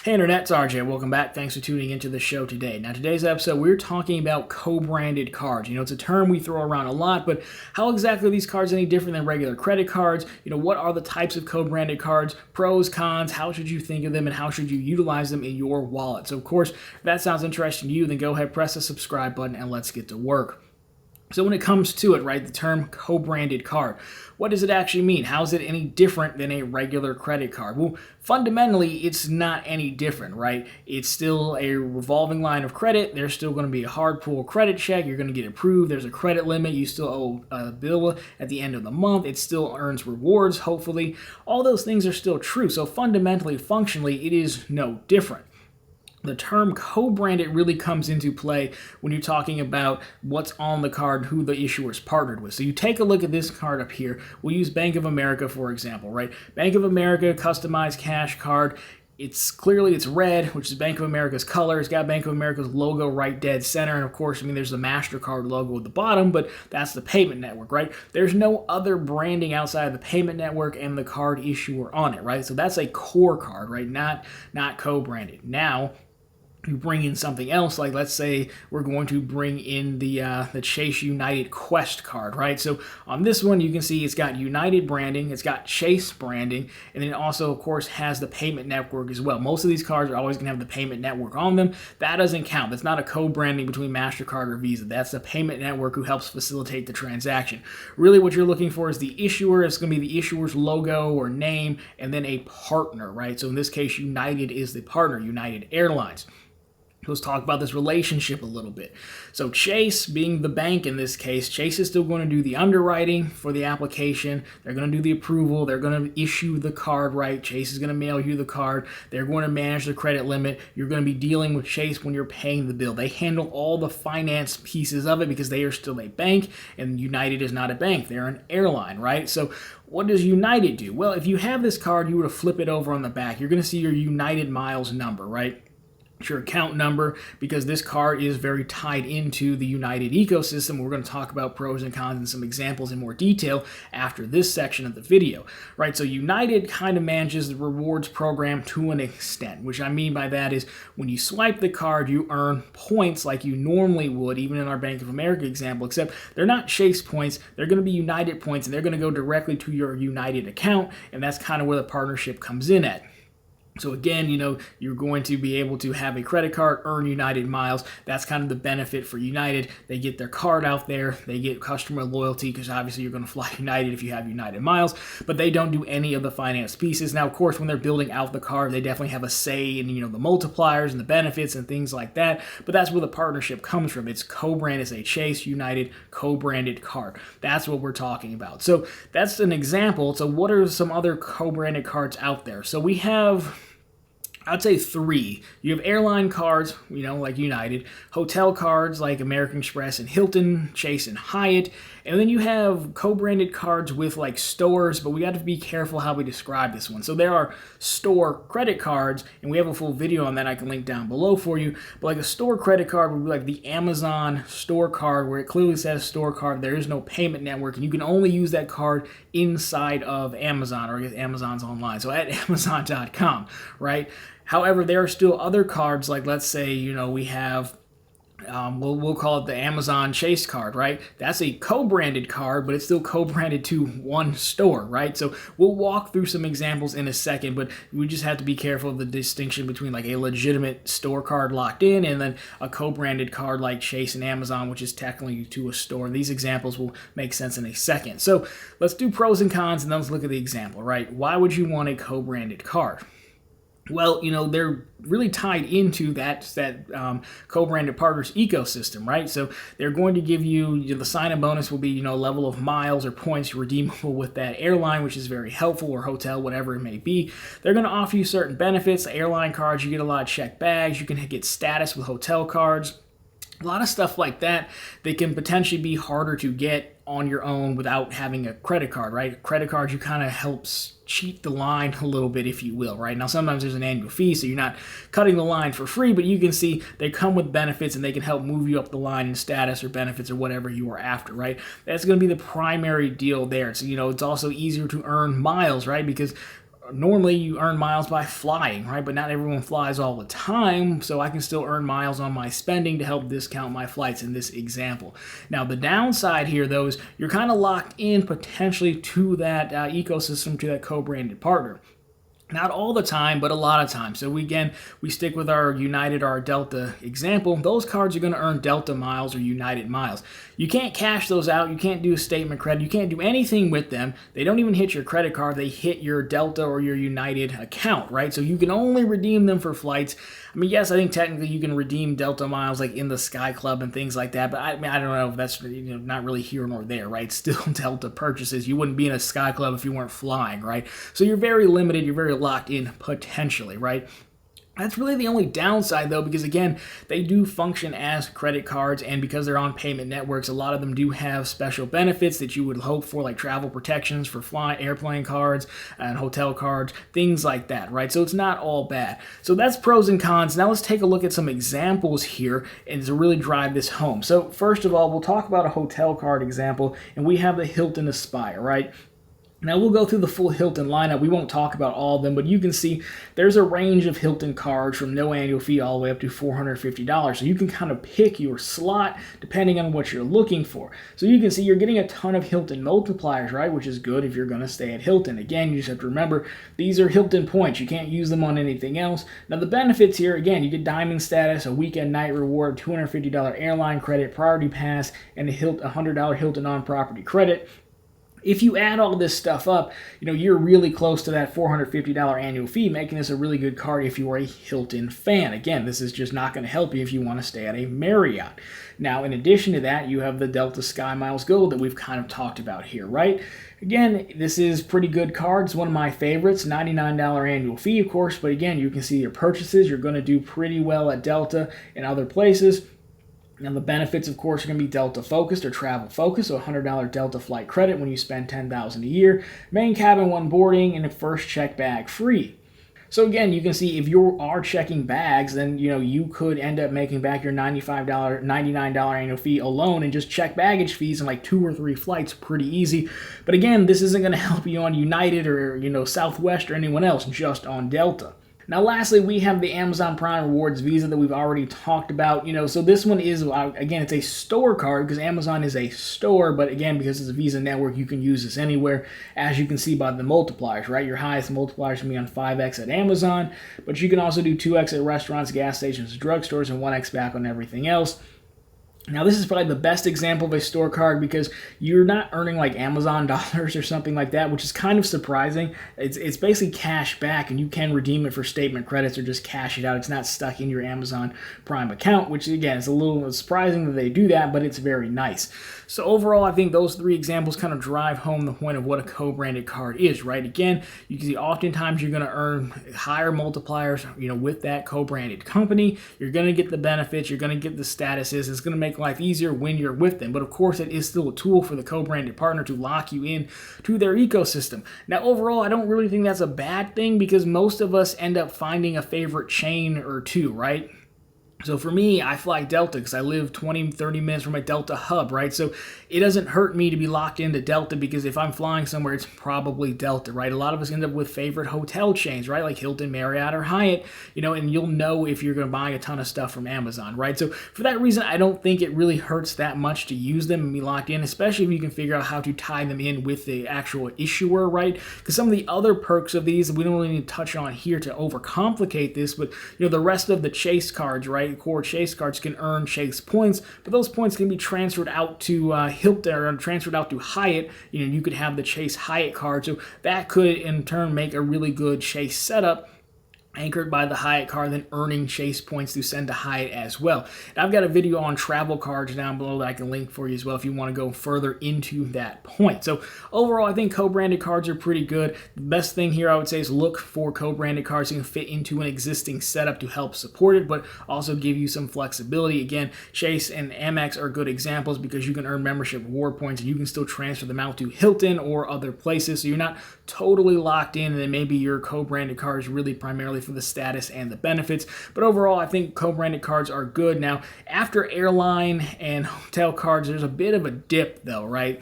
Hey Internet, it's RJ. Welcome back. Thanks for tuning into the show today. Now, today's episode, we're talking about co-branded cards. It's a term we throw around a lot, but how exactly are these cards any different than regular credit cards? What are the types of co-branded cards? Pros, cons, how should you think of them, and how should you utilize them in your wallet? So, of course, if that sounds interesting to you, then go ahead, press the subscribe button, and let's get to work. So when it comes to it, right, the term co-branded card, what does it actually mean? How is it any different than a regular credit card? Well, fundamentally, it's not any different, right? It's still a revolving line of credit. There's still going to be a hard pull credit check. You're going to get approved. There's a credit limit. You still owe a bill at the end of the month. It still earns rewards, hopefully. All those things are still true. So fundamentally, functionally, it is no different. The term co-branded really comes into play when you're talking about what's on the card, who the issuer is partnered with. So you take a look at this card up here. We'll use Bank of America, for example, right? Bank of America customized cash card. It's red, which is Bank of America's color. It's got Bank of America's logo right dead center. And of course, there's the MasterCard logo at the bottom, but that's the payment network, right? There's no other branding outside of the payment network and the card issuer on it, right? So that's a core card, right? Not co-branded. Now, you bring in something else, like let's say we're going to bring in the Chase United Quest card, right? So on this one, you can see it's got United branding, it's got Chase branding, and then it also, of course, has the payment network as well. Most of these cards are always going to have the payment network on them. That doesn't count. That's not a co-branding between MasterCard or Visa. That's the payment network who helps facilitate the transaction. Really, what you're looking for is the issuer. It's going to be the issuer's logo or name, and then a partner, right? So in this case, United is the partner, United Airlines. Let's talk about this relationship a little bit. So Chase, being the bank in this case, Chase is still going to do the underwriting for the application. They're going to do the approval. They're going to issue the card, right? Chase is going to mail you the card. They're going to manage the credit limit. You're going to be dealing with Chase when you're paying the bill. They handle all the finance pieces of it because they are still a bank, and United is not a bank. They're an airline, right? So what does United do? Well, if you have this card, you were to flip it over on the back, you're going to see your United Miles number, right? It's your account number, because this card is very tied into the United ecosystem. We're going to talk about pros and cons and some examples in more detail after this section of the video, right? So United kind of manages the rewards program to an extent. Which I mean by that is when you swipe the card, you earn points like you normally would, even in our Bank of America example, except they're not Chase points. They're going to be United points, and they're going to go directly to your United account, and that's kind of where the partnership comes in at. So again, you're going to be able to have a credit card, earn United miles. That's kind of the benefit for United. They get their card out there. They get customer loyalty because obviously you're going to fly United if you have United miles, but they don't do any of the finance pieces. Now, of course, when they're building out the card, they definitely have a say in, the multipliers and the benefits and things like that, but that's where the partnership comes from. It's co-branded as a Chase United co-branded card. That's what we're talking about. So that's an example. So what are some other co-branded cards out there? So we have, I'd say 3. You have airline cards, like United, hotel cards like American Express and Hilton, Chase and Hyatt, and then you have co-branded cards with like stores, but we got to be careful how we describe this one. So there are store credit cards, and we have a full video on that I can link down below for you, but like a store credit card would be like the Amazon store card, where it clearly says store card. There is no payment network, and you can only use that card inside of Amazon, or I guess Amazon's online, so at Amazon.com, right? However, there are still other cards, like let's say, we have, we'll call it the Amazon Chase card, right? That's a co-branded card, but it's still co-branded to one store, right? So we'll walk through some examples in a second, but we just have to be careful of the distinction between like a legitimate store card locked in and then a co-branded card like Chase and Amazon, which is technically to a store. And these examples will make sense in a second. So let's do pros and cons, and then let's look at the example, right? Why would you want a co-branded card? Well, they're really tied into that co-branded partners ecosystem, right? So they're going to give you, the sign-up bonus will be, level of miles or points redeemable with that airline, which is very helpful, or hotel, whatever it may be. They're going to offer you certain benefits. The airline cards, you get a lot of checked bags. You can get status with hotel cards. A lot of stuff like that, they can potentially be harder to get on your own without having a credit card, right? Credit cards, you kind of helps cheat the line a little bit, if you will, right? Now, sometimes there's an annual fee, so you're not cutting the line for free, but you can see they come with benefits and they can help move you up the line in status or benefits or whatever you are after, right? That's going to be the primary deal there. So, it's also easier to earn miles, right? Because normally you earn miles by flying, right? But not everyone flies all the time, so I can still earn miles on my spending to help discount my flights in this example. Now, the downside here, though, is you're kind of locked in potentially to that ecosystem, to that co-branded partner. Not all the time, but a lot of times. So we stick with our United or our Delta example. Those cards are going to earn Delta miles or United miles. You can't cash those out. You can't do a statement credit. You can't do anything with them. They don't even hit your credit card. They hit your Delta or your United account, right? So you can only redeem them for flights. I mean, yes, I think technically you can redeem Delta miles like in the Sky Club and things like that, but I don't know if that's not really here nor there, right? Still Delta purchases. You wouldn't be in a Sky Club if you weren't flying, right? So you're very limited. You're very locked in potentially, right? That's really the only downside, though, because, again, they do function as credit cards, and because they're on payment networks, a lot of them do have special benefits that you would hope for, like travel protections for airplane cards and hotel cards, things like that, right? So it's not all bad. So that's pros and cons. Now let's take a look at some examples here and to really drive this home. So first of all, we'll talk about a hotel card example, and we have the Hilton Aspire, right? Now, we'll go through the full Hilton lineup. We won't talk about all of them, but you can see there's a range of Hilton cards from no annual fee all the way up to $450. So you can kind of pick your slot depending on what you're looking for. So you can see you're getting a ton of Hilton multipliers, right, which is good if you're going to stay at Hilton. Again, you just have to remember, these are Hilton points. You can't use them on anything else. Now, the benefits here, again, you get diamond status, a weekend night reward, $250 airline credit, priority pass, and a $100 Hilton on-property credit. If you add all this stuff up, you're really close to that $450 annual fee, making this a really good card if you are a Hilton fan. Again, this is just not going to help you if you want to stay at a Marriott. Now, in addition to that, you have the Delta Sky Miles Gold that we've kind of talked about here, right? Again, this is pretty good card. It's one of my favorites. $99 annual fee, of course, but again, you can see your purchases. You're going to do pretty well at Delta and other places. Now, the benefits, of course, are going to be Delta focused or travel focused, so $100 Delta flight credit when you spend $10,000 a year, main cabin one boarding, and a first check bag free. So again, you can see if you are checking bags, then you could end up making back your $99 annual fee alone and just check baggage fees in like 2 or 3 flights pretty easy. But again, this isn't going to help you on United or Southwest or anyone else, just on Delta. Now, lastly, we have the Amazon Prime Rewards Visa that we've already talked about. So this one is, again, it's a store card because Amazon is a store, but again, because it's a Visa network, you can use this anywhere, as you can see by the multipliers, right? Your highest multipliers can be on 5x at Amazon, but you can also do 2x at restaurants, gas stations, drugstores, and 1x back on everything else. Now, this is probably the best example of a store card because you're not earning like Amazon dollars or something like that, which is kind of surprising. It's basically cash back, and you can redeem it for statement credits or just cash it out. It's not stuck in your Amazon Prime account, which, again, is a little surprising that they do that, but it's very nice. So overall, I think those 3 examples kind of drive home the point of what a co-branded card is, right? Again, you can see oftentimes you're going to earn higher multipliers, with that co-branded company. You're going to get the benefits. You're going to get the statuses. It's going to make life easier when you're with them. But of course, it is still a tool for the co-branded partner to lock you in to their ecosystem. Now, overall, I don't really think that's a bad thing because most of us end up finding a favorite chain or two, right? So for me, I fly Delta because I live 20, 30 minutes from a Delta hub, right? So it doesn't hurt me to be locked into Delta because if I'm flying somewhere, it's probably Delta, right? A lot of us end up with favorite hotel chains, right? Like Hilton, Marriott, or Hyatt, and you'll know if you're going to buy a ton of stuff from Amazon, right? So for that reason, I don't think it really hurts that much to use them and be locked in, especially if you can figure out how to tie them in with the actual issuer, right? Because some of the other perks of these, we don't really need to touch on here to overcomplicate this, but the rest of the Chase cards, right? Core Chase cards can earn Chase points, but those points can be transferred out to Hilton or transferred out to Hyatt. You could have the Chase Hyatt card, so that could in turn make a really good Chase setup. anchored by the Hyatt card, then earning Chase points to send to Hyatt as well. And I've got a video on travel cards down below that I can link for you as well if you want to go further into that point. So overall, I think co-branded cards are pretty good. The best thing here I would say is look for co-branded cards that can fit into an existing setup to help support it, but also give you some flexibility. Again, Chase and Amex are good examples because you can earn membership reward points and you can still transfer them out to Hilton or other places, so you're not totally locked in, and then maybe your co-branded card is really primarily for the status and the benefits. But overall, I think co-branded cards are good. Now, after airline and hotel cards, there's a bit of a dip though, right?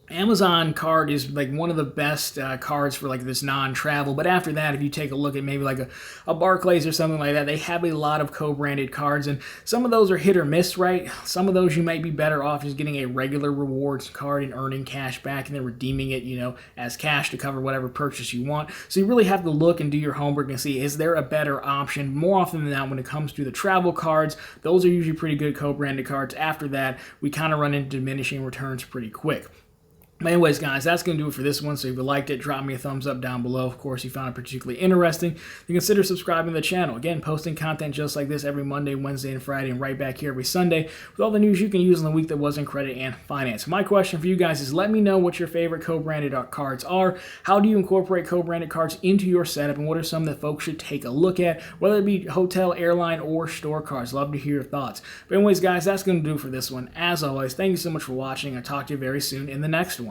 Amazon card is like one of the best cards for like this non-travel, but after that, if you take a look at maybe like a Barclays or something like that, they have a lot of co-branded cards, and some of those are hit or miss, right? Some of those you might be better off just getting a regular rewards card and earning cash back and then redeeming it, as cash to cover whatever purchase you want. So you really have to look and do your homework and see, is there a better option? More often than not, when it comes to the travel cards, those are usually pretty good co-branded cards. After that, we kind of run into diminishing returns pretty quick. But anyways, guys, that's going to do it for this one. So if you liked it, drop me a thumbs up down below. Of course, you found it particularly interesting, you consider subscribing to the channel. Again, posting content just like this every Monday, Wednesday, and Friday, and right back here every Sunday with all the news you can use in the week that was in credit and finance. My question for you guys is, let me know what your favorite co-branded cards are. How do you incorporate co-branded cards into your setup, and what are some that folks should take a look at, whether it be hotel, airline, or store cards? Love to hear your thoughts. But anyways, guys, that's going to do it for this one. As always, thank you so much for watching. I'll talk to you very soon in the next one.